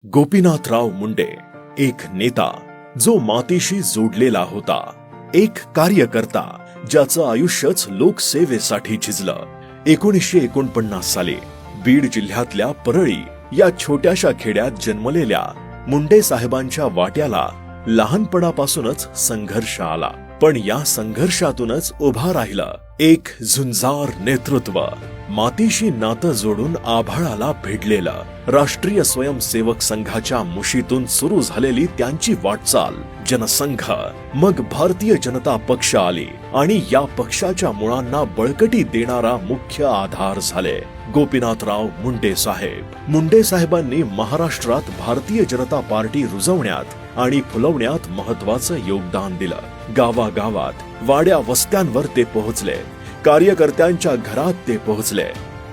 गोपीनाथराव मुंडे एक नेता जो मातीशी जोडलेला होता, एक कार्यकर्ता ज्याचं आयुष्यच लोकसेवेसाठी झिजलं. 1949 साली बीड जिल्ह्यातल्या परळी या छोट्याशा खेड्यात जन्मलेल्या मुंडे साहेबांच्या वाट्याला लहानपणापासूनच संघर्ष आला. पण या संघर्षातूनच उभा राहिलं एक झुंजार नेतृत्व. मातीशी नातं जोडून आभाळाला भिडलेलं राष्ट्रीय स्वयंसेवक संघाच्या मुशीतून सुरू झालेली त्यांची वाटचाल जनसंघ, मग भारतीय जनता पक्ष आली आणि या पक्षाच्या मुळांना बळकटी देणारा मुख्य आधार झाले गोपीनाथराव मुंडे साहेब. मुंडे साहेबांनी महाराष्ट्रात भारतीय जनता पार्टी रुजवण्यात आणि फुलवण्यात महत्वाचं योगदान दिलं. गावागावात, वाड्या वस्त्यांवर ते पोहोचले, कार्यकर्त्यांच्या घरात ते पोहोचले.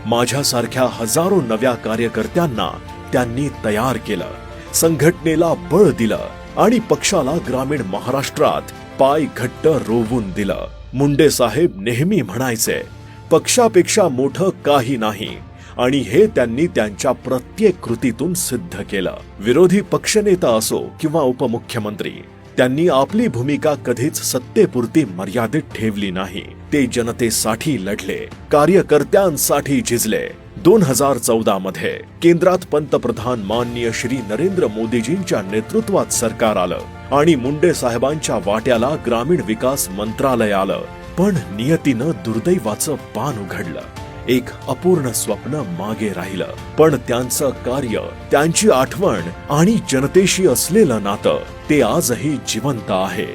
माझ्यासारख्या हजारो नव्या कार्यकर्त्यांना त्यांनी तयार केलं, संघटनेला बळ दिलं आणि पक्षाला ग्रामीण महाराष्ट्रात पाय घट्ट रोवून दिलं. मुंडे साहेब नेहमी म्हणायचे, पक्षापेक्षा मोठं काही नाही, आणि हे त्यांनी त्यांच्या प्रत्येक कृतीतून सिद्ध केलं. विरोधी पक्षनेता असो किंवा उपमुख्यमंत्री, त्यांनी आपली भूमिका कधीच सत्तेपुरती मर्यादित ठेवली नाही. ते जनतेसाठी लढले, कार्यकर्त्यांसाठी झिजले. 2014 मध्ये केंद्रात पंतप्रधान माननीय श्री नरेंद्र मोदीजींच्या नेतृत्वात सरकार आलं आणि मुंडे साहेबांच्या वाट्याला ग्रामीण विकास मंत्रालय आलं. पण नियतीनं दुर्दैवाचं पान उघडलं. एक अपूर्ण स्वप्न मागे राहिलं. पण त्यांचं कार्य, त्यांची आठवण आणि जनतेशी असलेलं नातं ते आजही जिवंत आहे.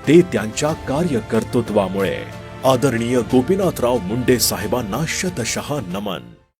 ते त्यांच्या कार्यकर्तृत्वामुळे. आदरणीय गोपीनाथराव मुंडे साहेबांना शतशः नमन.